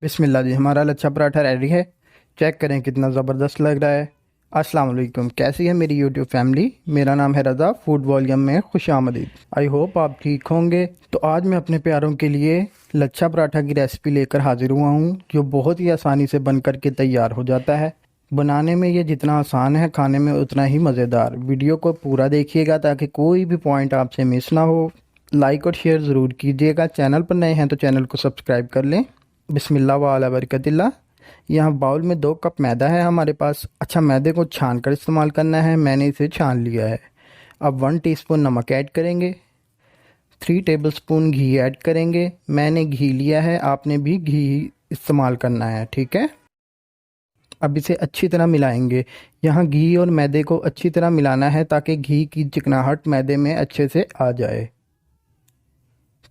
बिस्मिल्लाह जी, हमारा लच्छा पराठा रेडी है। चेक करें कितना ज़बरदस्त लग रहा है। अस्सलाम वालेकुम, कैसी है मेरी यूट्यूब फैमिली। मेरा नाम है रज़ा, फूड वॉल्यूम में खुश आमदीद। आई होप आप ठीक होंगे। तो आज मैं अपने प्यारों के लिए लच्छा पराठा की रेसिपी लेकर हाजिर हुआ हूँ, जो बहुत ही आसानी से बन कर के तैयार हो जाता है। बनाने में ये जितना आसान है, खाने में उतना ही मज़ेदार। वीडियो को पूरा देखिएगा ताकि कोई भी पॉइंट आपसे मिस ना हो। लाइक और शेयर ज़रूर कीजिएगा। चैनल पर नए हैं तो चैनल को सब्सक्राइब कर लें। बिस्मिल्लाह वाला बरकतिल्ला। यहाँ बाउल में 2 कप मैदा है हमारे पास। अच्छा, मैदे को छान कर इस्तेमाल करना है, मैंने इसे छान लिया है। अब 1 टीस्पून नमक ऐड करेंगे। 3 टेबलस्पून घी ऐड करेंगे। मैंने घी लिया है, आपने भी घी इस्तेमाल करना है, ठीक है। अब इसे अच्छी तरह मिलाएंगे। यहाँ घी और मैदे को अच्छी तरह मिलाना है ताकि घी की चिकनाहट मैदे में अच्छे से आ जाए।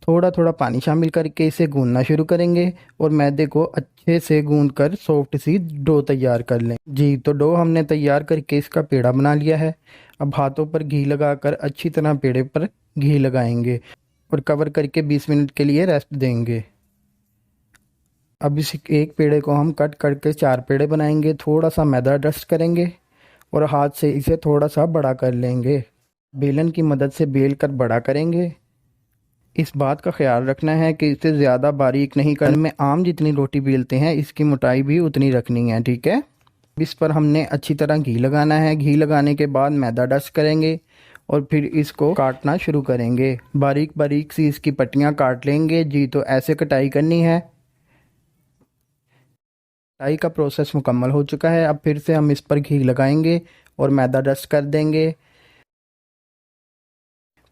थोड़ा थोड़ा पानी शामिल करके इसे गूंदना शुरू करेंगे और मैदे को अच्छे से गूंद कर सॉफ्ट सी डो तैयार कर लें। जी, तो डो हमने तैयार करके इसका पेड़ा बना लिया है। अब हाथों पर घी लगाकर अच्छी तरह पेड़े पर घी लगाएंगे और कवर करके 20 मिनट के लिए रेस्ट देंगे। अब इस एक पेड़े को हम कट करके 4 पेड़े बनाएंगे। थोड़ा सा मैदा डस्ट करेंगे और हाथ से इसे थोड़ा सा बड़ा कर लेंगे। बेलन की मदद से बेल कर बड़ा करेंगे। इस बात का ख्याल रखना है कि इसे ज़्यादा बारीक नहीं करना। में आम जितनी रोटी बेलते हैं इसकी मोटाई भी उतनी रखनी है, ठीक है। इस पर हमने अच्छी तरह घी लगाना है। घी लगाने के बाद मैदा डस्ट करेंगे और फिर इसको काटना शुरू करेंगे। बारीक बारीक सी इसकी पट्टियाँ काट लेंगे। जी, तो ऐसे कटाई करनी है। कटाई का प्रोसेस मुकम्मल हो चुका है। अब फिर से हम इस पर घी लगाएंगे और मैदा डस्ट कर देंगे।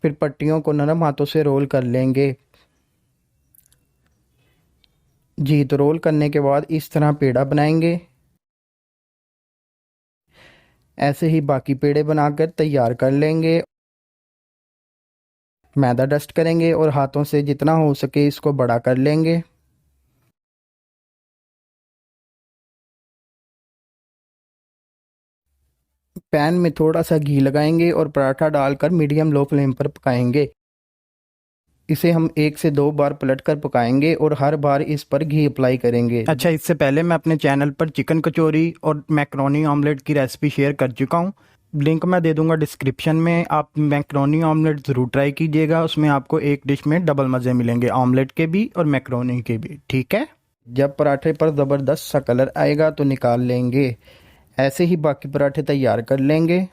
फिर पट्टियों को नरम हाथों से रोल कर लेंगे। जी, तो रोल करने के बाद इस तरह पेड़ा बनाएंगे। ऐसे ही बाकी पेड़े बनाकर तैयार कर लेंगे। मैदा डस्ट करेंगे और हाथों से जितना हो सके इसको बड़ा कर लेंगे। पैन में थोड़ा सा घी लगाएंगे और पराठा डालकर मीडियम लो फ्लेम पर पकाएंगे। इसे हम 1 से 2 बार पलट कर पकाएंगे और हर बार इस पर घी अप्लाई करेंगे। अच्छा, इससे पहले मैं अपने चैनल पर चिकन कचौरी और मैक्रोनी ऑमलेट की रेसिपी शेयर कर चुका हूँ। लिंक मैं दे दूंगा डिस्क्रिप्शन में। आप मैक्रोनी ऑमलेट ज़रूर ट्राई कीजिएगा, उसमें आपको एक डिश में डबल मज़े मिलेंगे, ऑमलेट के भी और मैक्रोनी के भी, ठीक है। जब पराठे पर ज़बरदस्त सा कलर आएगा तो निकाल लेंगे। ऐसे ही बाकी पराठे तैयार कर लेंगे।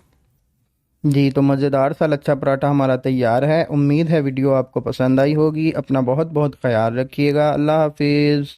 जी, तो मज़ेदार सा लच्छा पराठा हमारा तैयार है। उम्मीद है वीडियो आपको पसंद आई होगी। अपना बहुत बहुत ख्याल रखिएगा। अल्लाह हाफिज़।